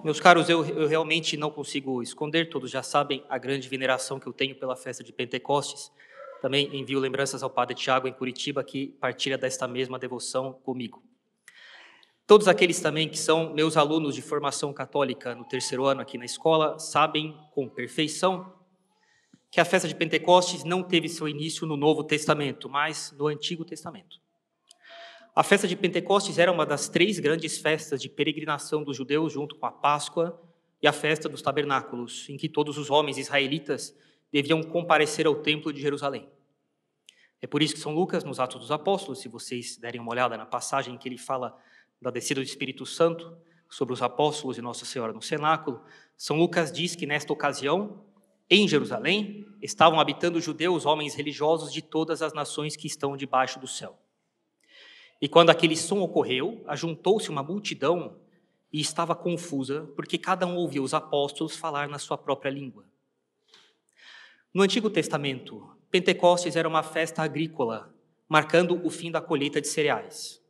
Meus caros, eu realmente não consigo esconder, todos já sabem a grande veneração que eu tenho pela festa de Pentecostes. Também envio lembranças ao Padre Tiago, em Curitiba, que partilha desta mesma devoção comigo. Todos aqueles também que são meus alunos de formação católica no terceiro ano aqui na escola, sabem com perfeição que a festa de Pentecostes não teve seu início no Novo Testamento, mas no Antigo Testamento. A festa de Pentecostes era uma das 3 grandes festas de peregrinação dos judeus, junto com a Páscoa e a festa dos tabernáculos, em que todos os homens israelitas deviam comparecer ao templo de Jerusalém. É por isso que São Lucas, nos Atos dos Apóstolos, se vocês derem uma olhada na passagem em que ele fala da descida do Espírito Santo sobre os apóstolos e Nossa Senhora no cenáculo, São Lucas diz que nesta ocasião, em Jerusalém, estavam habitando judeus, homens religiosos de todas as nações que estão debaixo do céu. E quando aquele som ocorreu, ajuntou-se uma multidão e estava confusa, porque cada um ouvia os apóstolos falar na sua própria língua. No Antigo Testamento, Pentecostes era uma festa agrícola, marcando o fim da colheita de cereais.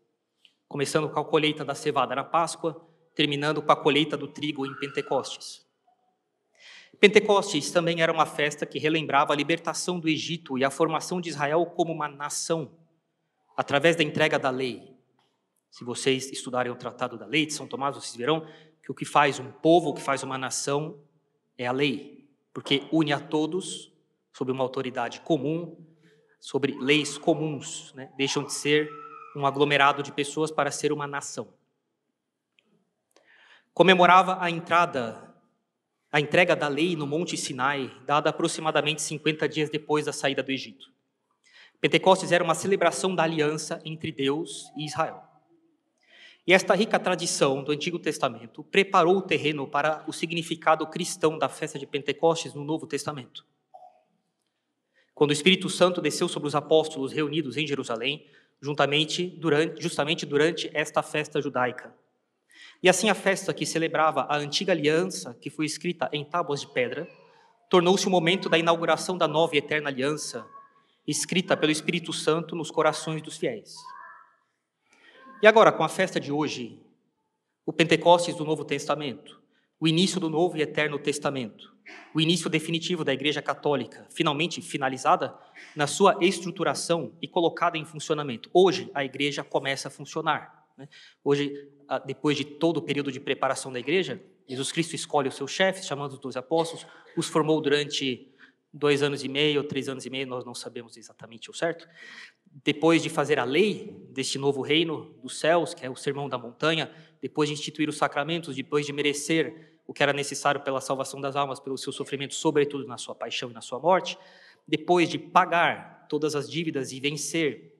Começando com a colheita da cevada na Páscoa, terminando com a colheita do trigo em Pentecostes. Pentecostes também era uma festa que relembrava a libertação do Egito e a formação de Israel como uma nação, através da entrega da lei. Se vocês estudarem o Tratado da Lei de São Tomás, vocês verão que o que faz um povo, o que faz uma nação, é a lei, porque une a todos sob uma autoridade comum, sobre leis comuns, né? Deixam de ser um aglomerado de pessoas para ser uma nação. Comemorava a entrega da lei no Monte Sinai, dada aproximadamente 50 dias depois da saída do Egito. Pentecostes era uma celebração da aliança entre Deus e Israel. E esta rica tradição do Antigo Testamento preparou o terreno para o significado cristão da festa de Pentecostes no Novo Testamento. Quando o Espírito Santo desceu sobre os apóstolos reunidos em Jerusalém, justamente durante esta festa judaica. E assim a festa que celebrava a antiga aliança, que foi escrita em tábuas de pedra, tornou-se o momento da inauguração da nova e eterna aliança, escrita pelo Espírito Santo nos corações dos fiéis. E agora, com a festa de hoje, o Pentecostes do Novo Testamento, o início do Novo e Eterno Testamento, o início definitivo da Igreja Católica, finalmente finalizada na sua estruturação e colocada em funcionamento. Hoje, a Igreja começa a funcionar. Hoje, depois de todo o período de preparação da Igreja, Jesus Cristo escolhe os seus chefes, chamando os 12 apóstolos, os formou durante 2 anos e meio, 3 anos e meio, nós não sabemos exatamente o certo. Depois de fazer a lei deste novo reino dos céus, que é o Sermão da Montanha, depois de instituir os sacramentos, depois de merecer o que era necessário pela salvação das almas, pelo seu sofrimento, sobretudo na sua paixão e na sua morte, depois de pagar todas as dívidas e vencer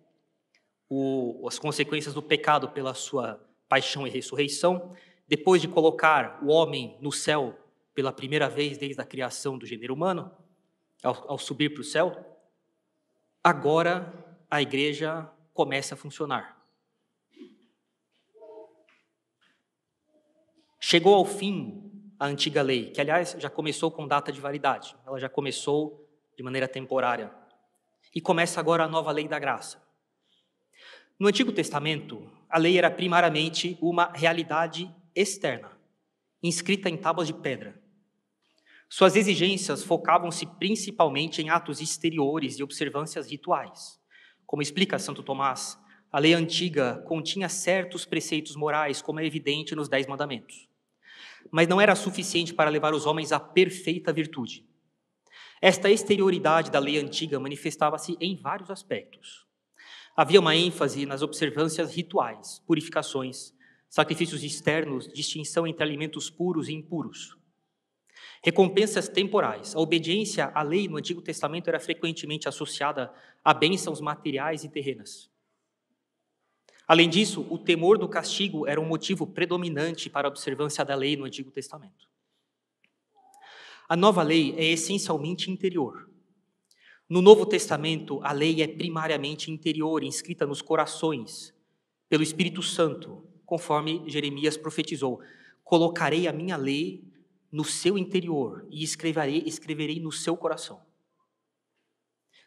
as consequências do pecado pela sua paixão e ressurreição, depois de colocar o homem no céu pela primeira vez desde a criação do gênero humano, ao subir para o céu, agora a Igreja começa a funcionar. Chegou ao fim a antiga lei, que aliás já começou com data de validade, ela já começou de maneira temporária, e começa agora a nova lei da graça. No Antigo Testamento, a lei era primariamente uma realidade externa, inscrita em tábuas de pedra. Suas exigências focavam-se principalmente em atos exteriores e observâncias rituais. Como explica Santo Tomás, a lei antiga continha certos preceitos morais, como é evidente nos 10 mandamentos. Mas não era suficiente para levar os homens à perfeita virtude. Esta exterioridade da lei antiga manifestava-se em vários aspectos. Havia uma ênfase nas observâncias rituais, purificações, sacrifícios externos, distinção entre alimentos puros e impuros. Recompensas temporais. A obediência à lei no Antigo Testamento era frequentemente associada a bênçãos materiais e terrenas. Além disso, o temor do castigo era um motivo predominante para a observância da lei no Antigo Testamento. A nova lei é essencialmente interior. No Novo Testamento, a lei é primariamente interior, inscrita nos corações, pelo Espírito Santo, conforme Jeremias profetizou. Colocarei a minha lei no seu interior e escreverei no seu coração.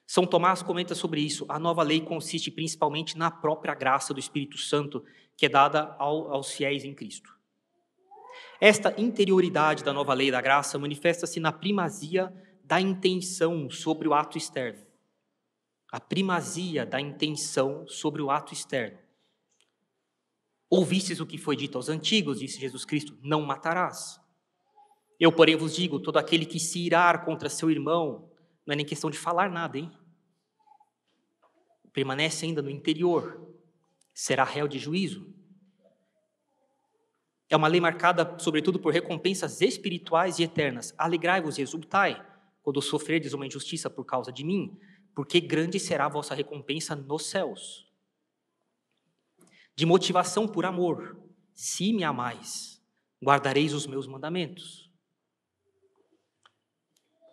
São Tomás comenta sobre isso. A nova lei consiste principalmente na própria graça do Espírito Santo, que é dada aos fiéis em Cristo. Esta interioridade da nova lei da graça manifesta-se na primazia da intenção sobre o ato externo. A primazia da intenção sobre o ato externo. Ouvistes o que foi dito aos antigos, disse Jesus Cristo, não matarás. Eu, porém, vos digo, todo aquele que se irar contra seu irmão, não é nem questão de falar nada, hein? Permanece ainda no interior, será réu de juízo. É uma lei marcada, sobretudo, por recompensas espirituais e eternas. Alegrai-vos e exultai, quando sofrerdes uma injustiça por causa de mim, porque grande será a vossa recompensa nos céus. De motivação por amor, se me amais, guardareis os meus mandamentos.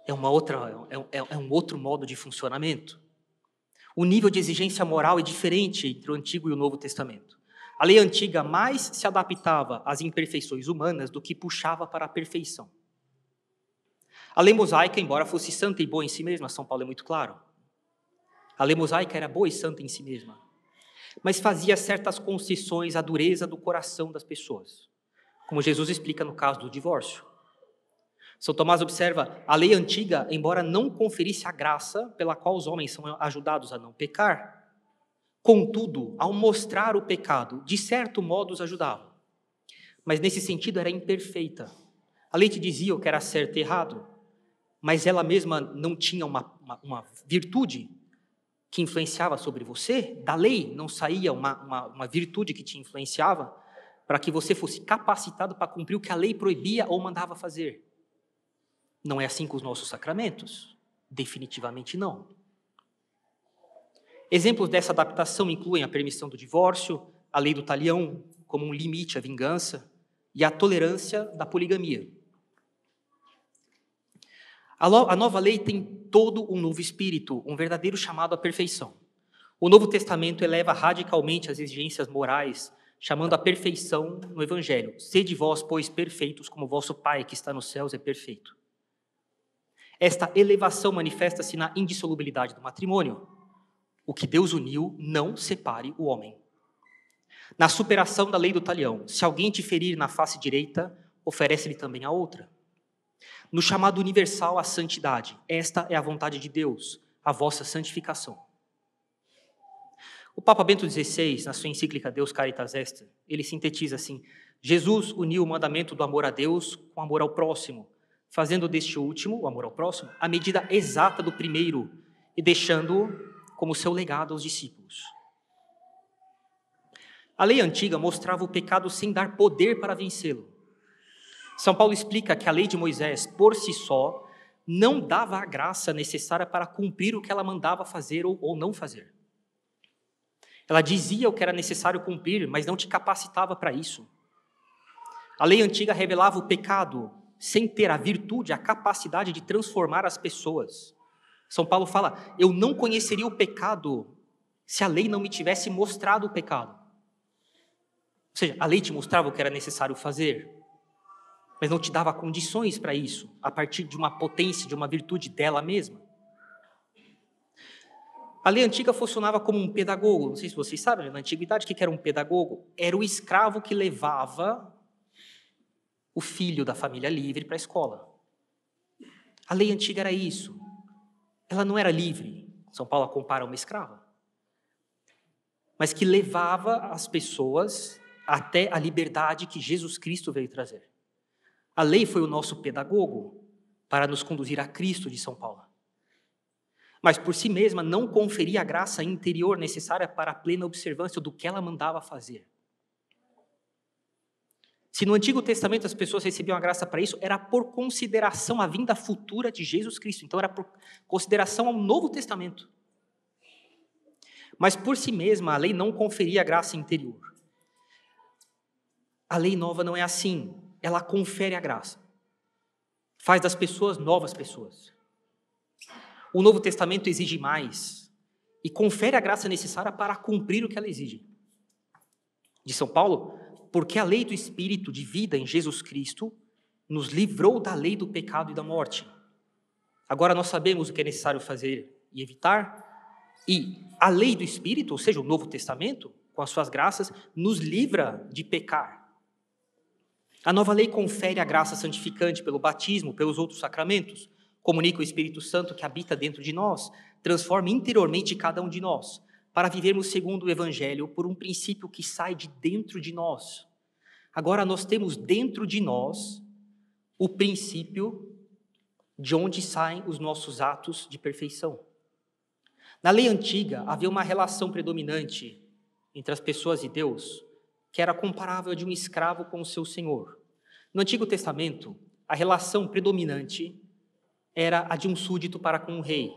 É um outro modo de funcionamento. O nível de exigência moral é diferente entre o Antigo e o Novo Testamento. A lei antiga mais se adaptava às imperfeições humanas do que puxava para a perfeição. A lei mosaica, embora fosse santa e boa em si mesma, São Paulo é muito claro. A lei mosaica era boa e santa em si mesma, mas fazia certas concessões à dureza do coração das pessoas, como Jesus explica no caso do divórcio. São Tomás observa, a lei antiga, embora não conferisse a graça pela qual os homens são ajudados a não pecar, contudo, ao mostrar o pecado, de certo modo os ajudava. Mas nesse sentido era imperfeita. A lei te dizia o que era certo e errado, mas ela mesma não tinha uma virtude que influenciava sobre você. Da lei não saía uma virtude que te influenciava para que você fosse capacitado para cumprir o que a lei proibia ou mandava fazer. Não é assim com os nossos sacramentos? Definitivamente não. Exemplos dessa adaptação incluem a permissão do divórcio, a lei do talião, como um limite à vingança, e a tolerância da poligamia. A nova lei tem todo um novo espírito, um verdadeiro chamado à perfeição. O Novo Testamento eleva radicalmente as exigências morais, chamando a perfeição no Evangelho. Sede vós, pois, perfeitos, como vosso Pai que está nos céus é perfeito. Esta elevação manifesta-se na indissolubilidade do matrimônio. O que Deus uniu, não separe o homem. Na superação da lei do talião, se alguém te ferir na face direita, oferece-lhe também a outra. No chamado universal à santidade, esta é a vontade de Deus, a vossa santificação. O Papa Bento XVI, na sua encíclica Deus Caritas Est, ele sintetiza assim: Jesus uniu o mandamento do amor a Deus com o amor ao próximo, fazendo deste último, o amor ao próximo, a medida exata do primeiro e deixando-o como seu legado aos discípulos. A lei antiga mostrava o pecado sem dar poder para vencê-lo. São Paulo explica que a lei de Moisés, por si só, não dava a graça necessária para cumprir o que ela mandava fazer ou não fazer. Ela dizia o que era necessário cumprir, mas não te capacitava para isso. A lei antiga revelava o pecado, sem ter a virtude, a capacidade de transformar as pessoas. São Paulo fala, eu não conheceria o pecado se a lei não me tivesse mostrado o pecado. Ou seja, a lei te mostrava o que era necessário fazer, mas não te dava condições para isso, a partir de uma potência, de uma virtude dela mesma. A lei antiga funcionava como um pedagogo. Não sei se vocês sabem, na antiguidade, o que era um pedagogo? Era o escravo que levava o filho da família livre para a escola. A lei antiga era isso. Ela não era livre. São Paulo a compara a uma escrava. Mas que levava as pessoas até a liberdade que Jesus Cristo veio trazer. A lei foi o nosso pedagogo para nos conduzir a Cristo, de São Paulo. Mas por si mesma não conferia a graça interior necessária para a plena observância do que ela mandava fazer. Se no Antigo Testamento as pessoas recebiam a graça para isso, era por consideração à vinda futura de Jesus Cristo. Então era por consideração ao Novo Testamento. Mas por si mesma a lei não conferia a graça interior. A lei nova não é assim. Ela confere a graça. Faz das pessoas novas pessoas. O Novo Testamento exige mais e confere a graça necessária para cumprir o que ela exige. De São Paulo, porque a lei do Espírito de vida em Jesus Cristo nos livrou da lei do pecado e da morte. Agora nós sabemos o que é necessário fazer e evitar, e a lei do Espírito, ou seja, o Novo Testamento, com as suas graças, nos livra de pecar. A nova lei confere a graça santificante pelo batismo, pelos outros sacramentos, comunica o Espírito Santo que habita dentro de nós, transforma interiormente cada um de nós, para vivermos segundo o Evangelho por um princípio que sai de dentro de nós. Agora nós temos dentro de nós o princípio de onde saem os nossos atos de perfeição. Na lei antiga havia uma relação predominante entre as pessoas e Deus, que era comparável a de um escravo com o seu senhor. No Antigo Testamento, a relação predominante era a de um súdito para com o rei.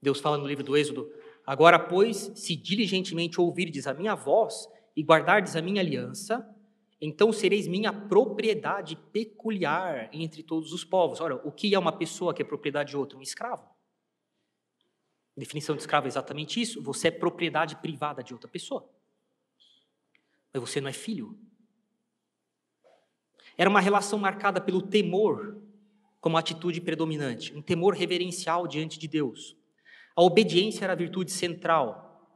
Deus fala no livro do Êxodo: agora, pois, se diligentemente ouvirdes a minha voz e guardardes a minha aliança, então sereis minha propriedade peculiar entre todos os povos. Ora, o que é uma pessoa que é propriedade de outra? Um escravo. A definição de escravo é exatamente isso: você é propriedade privada de outra pessoa. Mas você não é filho. Era uma relação marcada pelo temor como atitude predominante, um temor reverencial diante de Deus. A obediência era a virtude central.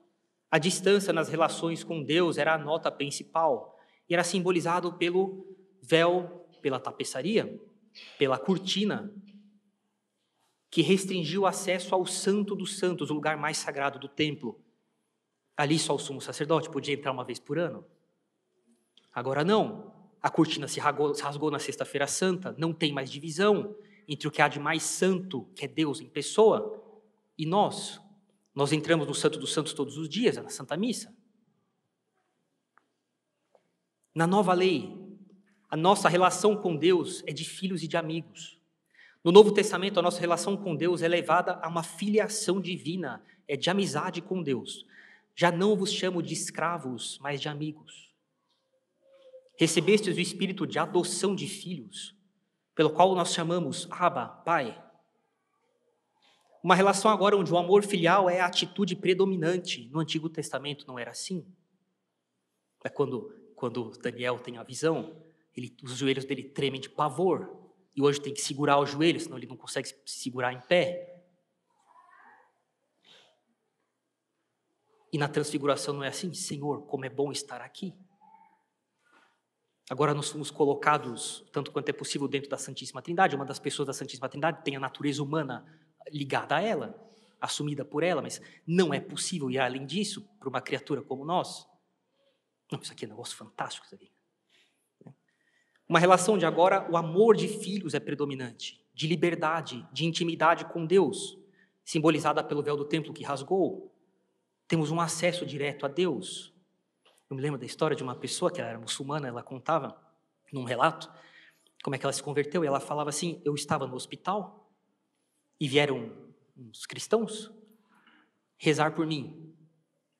A distância nas relações com Deus era a nota principal. E era simbolizado pelo véu, pela tapeçaria, pela cortina, que restringiu o acesso ao Santo dos Santos, o lugar mais sagrado do templo. Ali só o sumo sacerdote podia entrar uma vez por ano. Agora não. A cortina se rasgou na Sexta-feira Santa, não tem mais divisão entre o que há de mais santo, que é Deus em pessoa, e nós. Nós entramos no Santo dos Santos todos os dias, na Santa Missa. Na nova lei, a nossa relação com Deus é de filhos e de amigos. No Novo Testamento, a nossa relação com Deus é levada a uma filiação divina, é de amizade com Deus. Já não vos chamo de escravos, mas de amigos. Recebestes o espírito de adoção de filhos, pelo qual nós chamamos Abba, Pai. Uma relação agora onde o amor filial é a atitude predominante. No Antigo Testamento não era assim. É quando Daniel tem a visão, os joelhos dele tremem de pavor. E hoje tem que segurar os joelhos, senão ele não consegue se segurar em pé. E na transfiguração não é assim: Senhor, como é bom estar aqui. Agora nós fomos colocados, tanto quanto é possível, dentro da Santíssima Trindade. Uma das pessoas da Santíssima Trindade tem a natureza humana ligada a ela, assumida por ela, mas não é possível ir além disso para uma criatura como nós. Não, isso aqui é um negócio fantástico, isso aqui. Uma relação de agora, o amor de filhos é predominante, de liberdade, de intimidade com Deus, simbolizada pelo véu do templo que rasgou. Temos um acesso direto a Deus. Eu me lembro da história de uma pessoa que era muçulmana, ela contava num relato como é que ela se converteu, e ela falava assim: eu estava no hospital e vieram uns cristãos rezar por mim,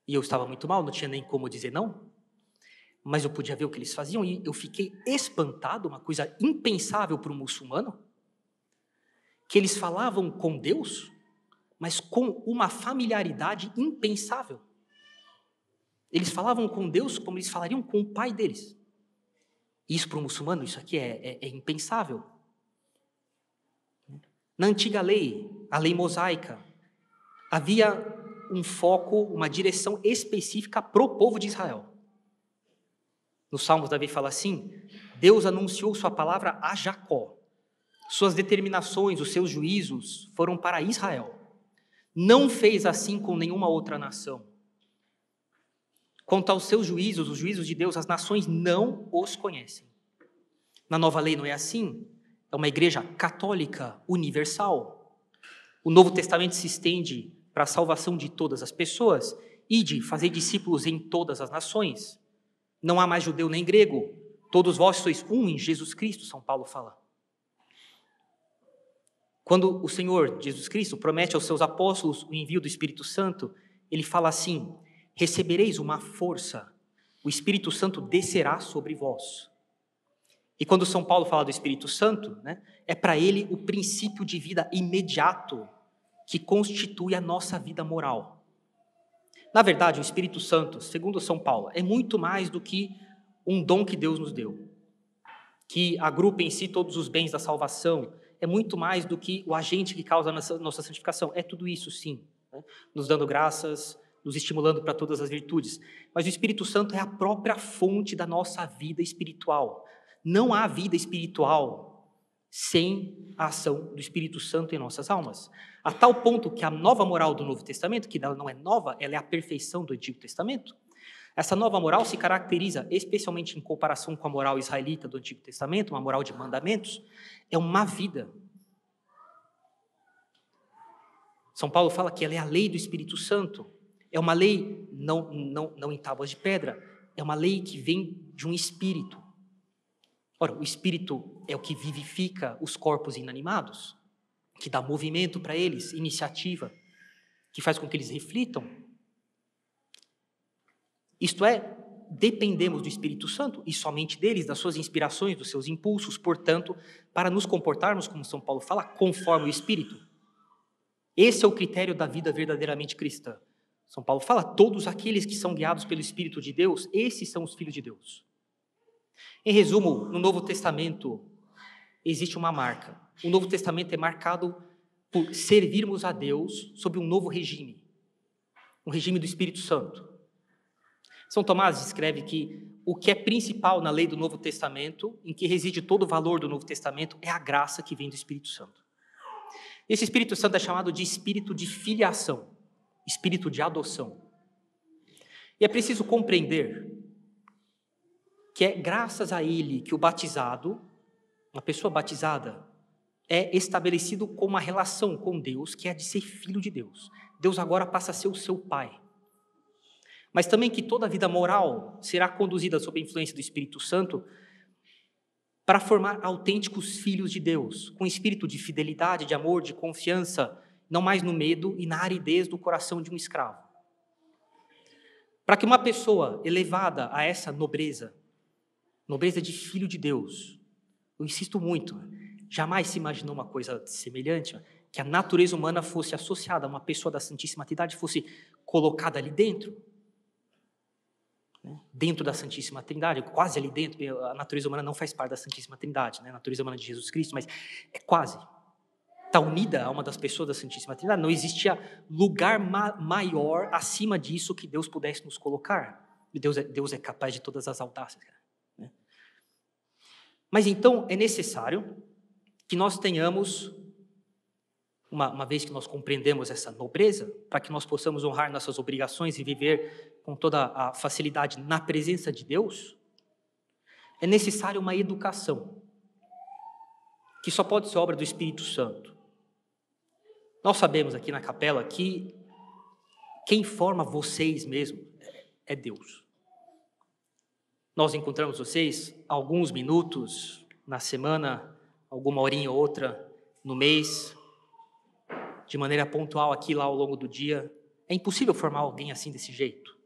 e eu estava muito mal, não tinha nem como dizer não, mas eu podia ver o que eles faziam, e eu fiquei espantado, uma coisa impensável para um muçulmano, que eles falavam com Deus, mas com uma familiaridade impensável. Eles falavam com Deus como eles falariam com o pai deles. Isso para um muçulmano, isso aqui é impensável. Na antiga lei, a lei mosaica, havia um foco, uma direção específica para o povo de Israel. Nos Salmos, Davi fala assim: Deus anunciou sua palavra a Jacó. Suas determinações, os seus juízos foram para Israel. Não fez assim com nenhuma outra nação. Quanto aos seus juízos, os juízos de Deus, as nações não os conhecem. Na nova lei não é assim. É uma igreja católica universal. O Novo Testamento se estende para a salvação de todas as pessoas e de fazer discípulos em todas as nações. Não há mais judeu nem grego. Todos vós sois um em Jesus Cristo, São Paulo fala. Quando o Senhor Jesus Cristo promete aos seus apóstolos o envio do Espírito Santo, ele fala assim: recebereis uma força, o Espírito Santo descerá sobre vós. E quando São Paulo fala do Espírito Santo, é para ele o princípio de vida imediato que constitui a nossa vida moral. Na verdade, o Espírito Santo, segundo São Paulo, é muito mais do que um dom que Deus nos deu, que agrupa em si todos os bens da salvação, é muito mais do que o agente que causa a nossa santificação. É tudo isso, sim, nos dando graças, nos estimulando para todas as virtudes. Mas o Espírito Santo é a própria fonte da nossa vida espiritual. Não há vida espiritual sem a ação do Espírito Santo em nossas almas. A tal ponto que a nova moral do Novo Testamento, que ela não é nova, ela é a perfeição do Antigo Testamento. Essa nova moral se caracteriza, especialmente em comparação com a moral israelita do Antigo Testamento, uma moral de mandamentos, é uma vida. São Paulo fala que ela é a lei do Espírito Santo. É uma lei não em tábuas de pedra, é uma lei que vem de um espírito. Ora, o espírito é o que vivifica os corpos inanimados, que dá movimento para eles, iniciativa, que faz com que eles reflitam. Isto é, dependemos do Espírito Santo e somente deles, das suas inspirações, dos seus impulsos, portanto, para nos comportarmos, como São Paulo fala, conforme o Espírito. Esse é o critério da vida verdadeiramente cristã. São Paulo fala, todos aqueles que são guiados pelo Espírito de Deus, esses são os filhos de Deus. Em resumo, no Novo Testamento existe uma marca. O Novo Testamento é marcado por servirmos a Deus sob um novo regime, um regime do Espírito Santo. São Tomás escreve que o que é principal na lei do Novo Testamento, em que reside todo o valor do Novo Testamento, é a graça que vem do Espírito Santo. Esse Espírito Santo é chamado de espírito de filiação, espírito de adoção. E é preciso compreender que é graças a ele que o batizado, uma pessoa batizada, é estabelecido com uma relação com Deus, que é a de ser filho de Deus. Deus agora passa a ser o seu pai. Mas também que toda a vida moral será conduzida sob a influência do Espírito Santo para formar autênticos filhos de Deus, com espírito de fidelidade, de amor, de confiança, não mais no medo e na aridez do coração de um escravo. Para que uma pessoa elevada a essa nobreza de filho de Deus, eu insisto muito, jamais se imaginou uma coisa semelhante, que a natureza humana fosse associada a uma pessoa da Santíssima Trindade, fosse colocada ali dentro da Santíssima Trindade, quase ali dentro. A natureza humana não faz parte da Santíssima Trindade, a natureza humana de Jesus Cristo, mas é quase. Está unida a uma das pessoas da Santíssima Trindade. Não existia lugar maior acima disso que Deus pudesse nos colocar. E Deus é capaz de todas as audácias. Mas então é necessário que nós tenhamos, uma vez que nós compreendemos essa nobreza, para que nós possamos honrar nossas obrigações e viver com toda a facilidade na presença de Deus, é necessário uma educação, que só pode ser obra do Espírito Santo. Nós sabemos aqui na capela que quem forma vocês mesmo é Deus. Nós encontramos vocês alguns minutos na semana, alguma horinha ou outra no mês, de maneira pontual aqui lá ao longo do dia. É impossível formar alguém assim desse jeito,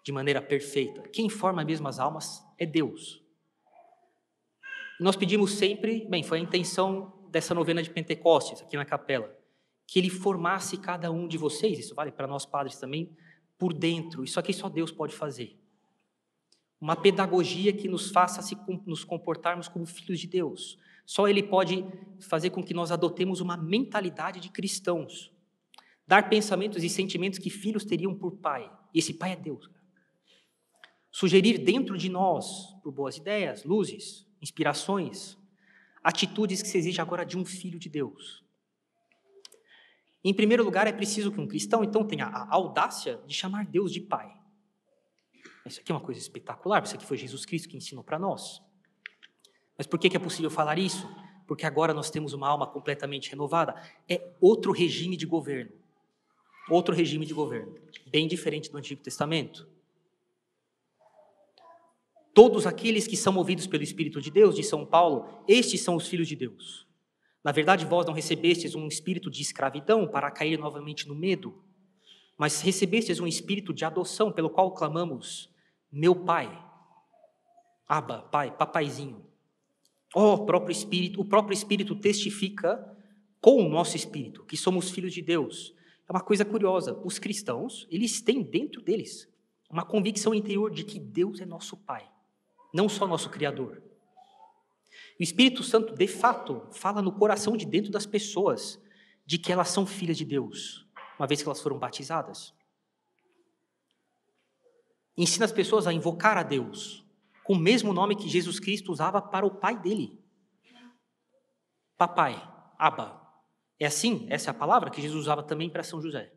de maneira perfeita. Quem forma mesmo as almas é Deus. E nós pedimos sempre, foi a intenção dessa novena de Pentecostes aqui na capela, que Ele formasse cada um de vocês, isso vale para nós padres também, por dentro. Isso aqui só Deus pode fazer. Uma pedagogia que nos faça nos comportarmos como filhos de Deus. Só Ele pode fazer com que nós adotemos uma mentalidade de cristãos. Dar pensamentos e sentimentos que filhos teriam por pai. E esse pai é Deus. Sugerir dentro de nós, por boas ideias, luzes, inspirações, atitudes que se exige agora de um filho de Deus. Em primeiro lugar, é preciso que um cristão, então, tenha a audácia de chamar Deus de pai. Isso aqui é uma coisa espetacular, isso aqui foi Jesus Cristo que ensinou para nós. Mas por que é possível falar isso? Porque agora nós temos uma alma completamente renovada. É outro regime de governo. Outro regime de governo, bem diferente do Antigo Testamento. Todos aqueles que são movidos pelo Espírito de Deus, diz São Paulo, estes são os filhos de Deus. Na verdade, vós não recebestes um espírito de escravidão para cair novamente no medo, mas recebestes um espírito de adoção, pelo qual clamamos, meu Pai, Abba, Pai, papaizinho. O próprio Espírito testifica com o nosso espírito que somos filhos de Deus. É uma coisa curiosa, os cristãos, eles têm dentro deles uma convicção interior de que Deus é nosso Pai, não só nosso Criador. O Espírito Santo, de fato, fala no coração de dentro das pessoas de que elas são filhas de Deus, uma vez que elas foram batizadas. ensina as pessoas a invocar a Deus com o mesmo nome que Jesus Cristo usava para o pai dele. Papai, Abba. É assim, essa é a palavra que Jesus usava também para São José.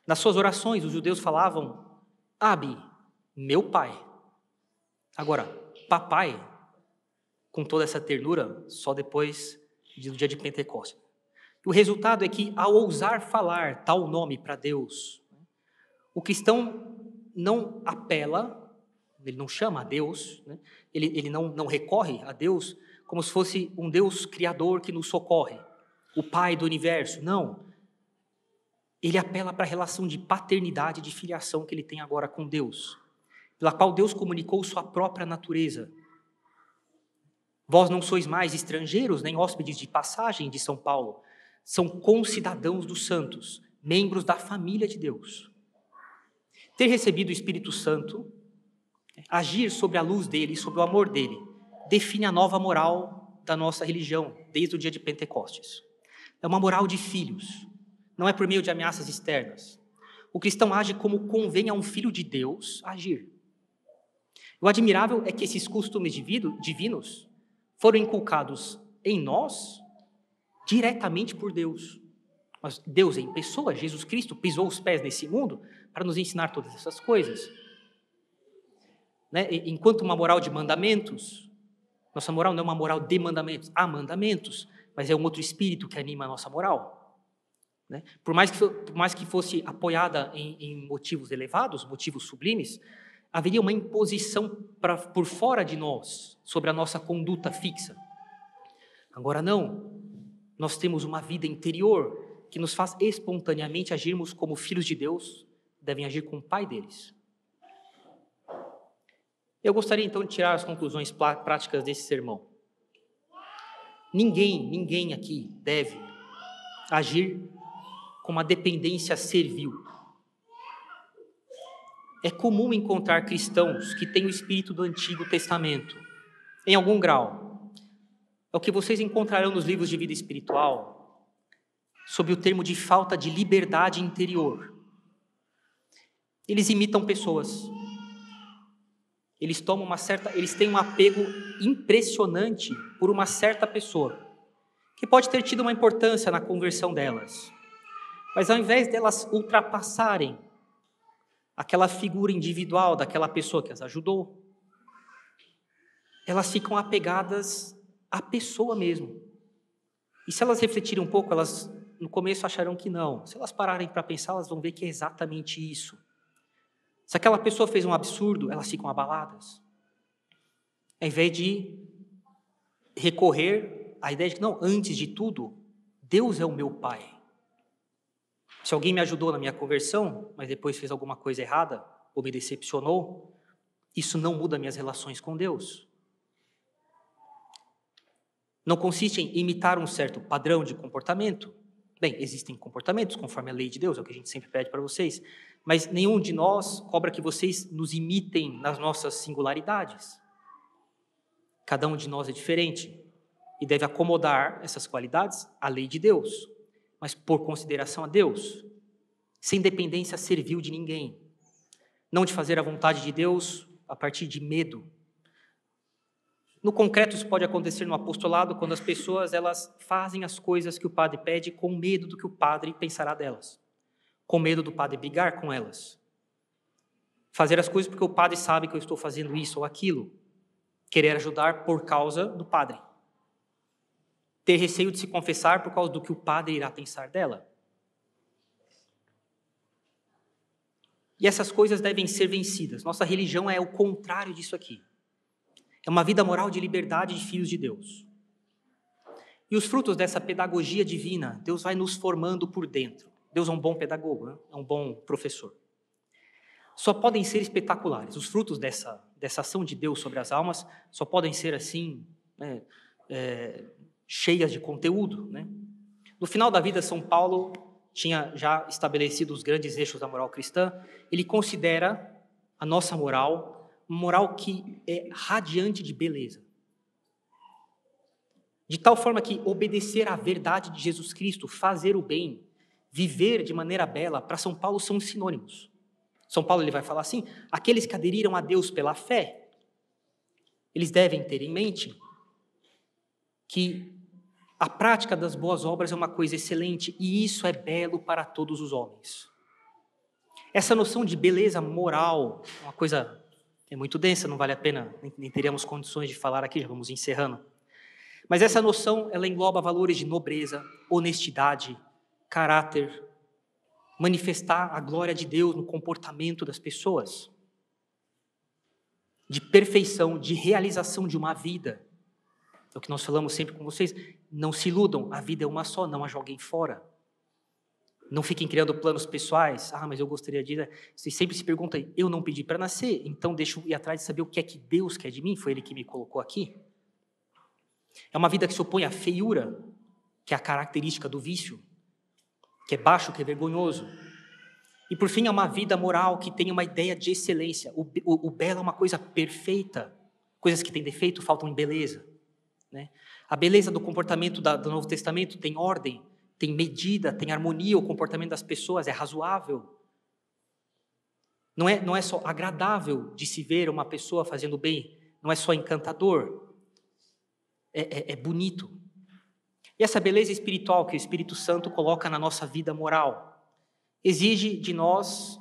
Nas suas orações, os judeus falavam, Abi, meu pai. Agora, papai, com toda essa ternura, só depois do dia de Pentecostes. O resultado é que, ao ousar falar tal nome para Deus, o cristão não apela, ele não chama a Deus, né? ele não recorre a Deus como se fosse um Deus criador que nos socorre, o Pai do universo. Não. Ele apela para a relação de paternidade e de filiação que ele tem agora com Deus, pela qual Deus comunicou sua própria natureza. Vós não sois mais estrangeiros nem hóspedes de passagem, de São Paulo, são concidadãos dos santos, membros da família de Deus. Ter recebido o Espírito Santo, agir sobre a luz dele, sobre o amor dele, define a nova moral da nossa religião, desde o dia de Pentecostes. É uma moral de filhos, não é por meio de ameaças externas. O cristão age como convém a um filho de Deus agir. O admirável é que esses costumes divinos foram inculcados em nós diretamente por Deus. Mas Deus em pessoa, Jesus Cristo, pisou os pés nesse mundo para nos ensinar todas essas coisas. Né? Enquanto uma moral de mandamentos, nossa moral não é uma moral de mandamentos, há mandamentos, mas é um outro espírito que anima a nossa moral. Né? Por mais que fosse apoiada em motivos elevados, motivos sublimes, haveria uma imposição por fora de nós, sobre a nossa conduta fixa. Agora não, nós temos uma vida interior que nos faz espontaneamente agirmos como filhos de Deus, devem agir com o Pai deles. Eu gostaria então de tirar as conclusões práticas desse sermão. Ninguém aqui deve agir com uma dependência servil. É comum encontrar cristãos que têm o espírito do Antigo Testamento, em algum grau. É o que vocês encontrarão nos livros de vida espiritual, sob o termo de falta de liberdade interior. Eles imitam pessoas. Eles têm um apego impressionante por uma certa pessoa, que pode ter tido uma importância na conversão delas. Mas ao invés delas ultrapassarem aquela figura individual daquela pessoa que as ajudou, elas ficam apegadas à pessoa mesmo. E se elas refletirem um pouco, elas no começo acharão que não. Se elas pararem para pensar, elas vão ver que é exatamente isso. Se aquela pessoa fez um absurdo, elas ficam abaladas. Ao invés de recorrer à ideia de que, não, antes de tudo, Deus é o meu Pai. Se alguém me ajudou na minha conversão, mas depois fez alguma coisa errada, ou me decepcionou, isso não muda minhas relações com Deus. Não consiste em imitar um certo padrão de comportamento. Bem, existem comportamentos conforme a lei de Deus, é o que a gente sempre pede para vocês, mas nenhum de nós cobra que vocês nos imitem nas nossas singularidades. Cada um de nós é diferente e deve acomodar essas qualidades à lei de Deus, mas por consideração a Deus, sem dependência servil de ninguém. Não de fazer a vontade de Deus a partir de medo. No concreto, isso pode acontecer no apostolado, quando as pessoas elas fazem as coisas que o padre pede com medo do que o padre pensará delas, com medo do padre brigar com elas. Fazer as coisas porque o padre sabe que eu estou fazendo isso ou aquilo. Querer ajudar por causa do padre. Ter receio de se confessar por causa do que o padre irá pensar dela. E essas coisas devem ser vencidas. Nossa religião é o contrário disso aqui. É uma vida moral de liberdade de filhos de Deus. E os frutos dessa pedagogia divina, Deus vai nos formando por dentro. Deus é um bom pedagogo, né? É um bom professor. Só podem ser espetaculares. Os frutos dessa ação de Deus sobre as almas só podem ser assim, né, cheias de conteúdo. Né? No final da vida, São Paulo tinha já estabelecido os grandes eixos da moral cristã. Ele considera a nossa moral uma moral que é radiante de beleza. De tal forma que obedecer à verdade de Jesus Cristo, fazer o bem, viver de maneira bela, para São Paulo são sinônimos. São Paulo ele vai falar assim, aqueles que aderiram a Deus pela fé, eles devem ter em mente que a prática das boas obras é uma coisa excelente e isso é belo para todos os homens. Essa noção de beleza moral é uma coisa que é muito densa, não vale a pena, nem teríamos condições de falar aqui, já vamos encerrando. Mas essa noção, ela engloba valores de nobreza, honestidade, caráter, manifestar a glória de Deus no comportamento das pessoas, de perfeição, de realização de uma vida. É o que nós falamos sempre com vocês, não se iludam, a vida é uma só, não a joguem fora. Não fiquem criando planos pessoais, mas eu gostaria de... Vocês sempre se perguntam, eu não pedi para nascer, então deixa eu ir atrás de saber o que é que Deus quer de mim, foi Ele que me colocou aqui. É uma vida que se opõe à feiura, que é a característica do vício, que é baixo, que é vergonhoso. E por fim, é uma vida moral que tem uma ideia de excelência. O belo é uma coisa perfeita. Coisas que têm defeito faltam em beleza, né? A beleza do comportamento do Novo Testamento tem ordem, tem medida, tem harmonia, o comportamento das pessoas é razoável. Não é só agradável de se ver uma pessoa fazendo bem, não é só encantador, é bonito. E essa beleza espiritual que o Espírito Santo coloca na nossa vida moral exige de nós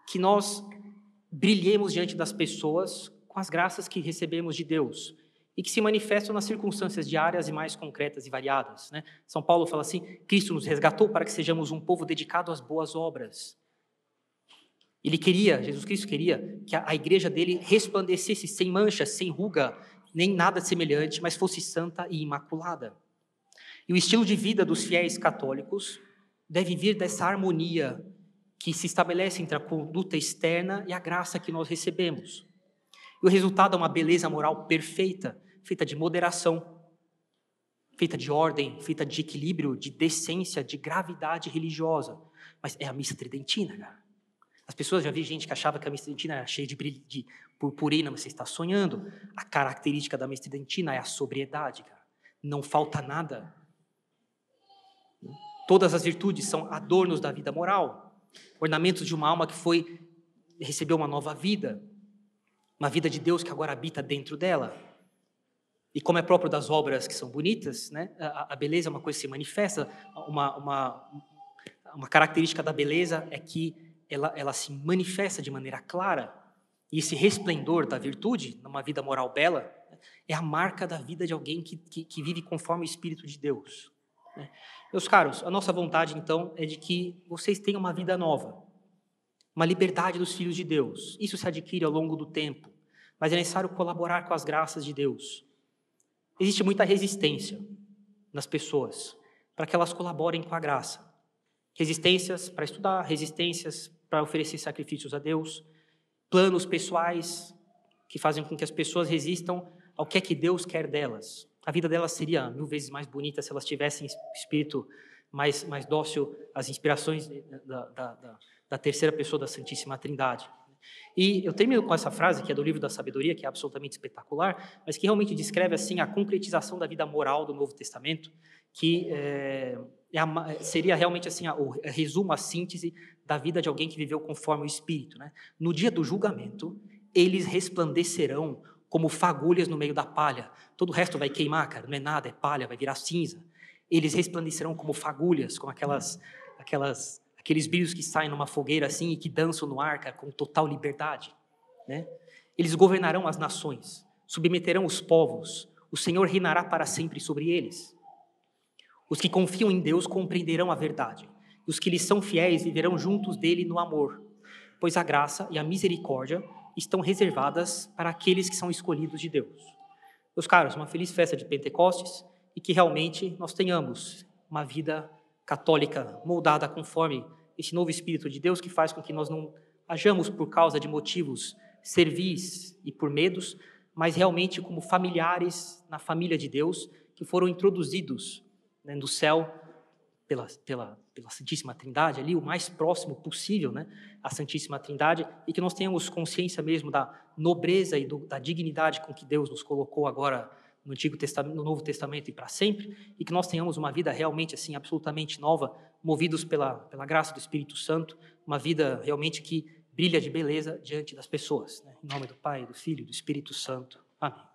que nós brilhemos diante das pessoas com as graças que recebemos de Deus e que se manifestam nas circunstâncias diárias e mais concretas e variadas, né? São Paulo fala assim, Cristo nos resgatou para que sejamos um povo dedicado às boas obras. Jesus Cristo queria que a igreja dele resplandecesse sem mancha, sem ruga, nem nada semelhante, mas fosse santa e imaculada. E o estilo de vida dos fiéis católicos deve vir dessa harmonia que se estabelece entre a conduta externa e a graça que nós recebemos. E o resultado é uma beleza moral perfeita, feita de moderação, feita de ordem, feita de equilíbrio, de decência, de gravidade religiosa. Mas é a missa tridentina, cara. As pessoas, já vi gente que achava que a missa tridentina era cheia de purpurina, mas você está sonhando. A característica da missa tridentina é a sobriedade, cara. Não falta nada. Todas as virtudes são adornos da vida moral, ornamentos de uma alma que recebeu uma nova vida, uma vida de Deus que agora habita dentro dela. E como é próprio das obras que são bonitas, né, a beleza é uma coisa que se manifesta, uma característica da beleza é que ela se manifesta de maneira clara, e esse resplendor da virtude, numa vida moral bela, é a marca da vida de alguém que vive conforme o Espírito de Deus. Meus caros, a nossa vontade, então, é de que vocês tenham uma vida nova, uma liberdade dos filhos de Deus. Isso se adquire ao longo do tempo, mas é necessário colaborar com as graças de Deus. Existe muita resistência nas pessoas para que elas colaborem com a graça. Resistências para estudar, resistências para oferecer sacrifícios a Deus, planos pessoais que fazem com que as pessoas resistam ao que é que Deus quer delas. A vida delas seria 1000 vezes mais bonita se elas tivessem espírito mais dócil às inspirações da terceira pessoa da Santíssima Trindade. E eu termino com essa frase, que é do Livro da Sabedoria, que é absolutamente espetacular, mas que realmente descreve assim a concretização da vida moral do Novo Testamento, que seria realmente assim o resumo, a síntese da vida de alguém que viveu conforme o Espírito, né? No dia do julgamento, eles resplandecerão como fagulhas no meio da palha. Todo o resto vai queimar, cara, não é nada, é palha, vai virar cinza. Eles resplandecerão como fagulhas, como aqueles brilhos que saem numa fogueira assim e que dançam no ar, cara, com total liberdade, né? Eles governarão as nações, submeterão os povos, o Senhor reinará para sempre sobre eles. Os que confiam em Deus compreenderão a verdade, e os que lhes são fiéis viverão juntos dele no amor, pois a graça e a misericórdia estão reservadas para aqueles que são escolhidos de Deus. Meus caros, uma feliz festa de Pentecostes e que realmente nós tenhamos uma vida católica moldada conforme esse novo Espírito de Deus que faz com que nós não hajamos por causa de motivos servis e por medos, mas realmente como familiares na família de Deus que foram introduzidos, né, do céu pela Santíssima Trindade, ali o mais próximo possível, né, à Santíssima Trindade, e que nós tenhamos consciência mesmo da nobreza e da dignidade com que Deus nos colocou agora no Antigo Testamento, no Novo Testamento e para sempre, e que nós tenhamos uma vida realmente assim absolutamente nova, movidos pela graça do Espírito Santo, uma vida realmente que brilha de beleza diante das pessoas. Né? Em nome do Pai, do Filho e do Espírito Santo. Amém.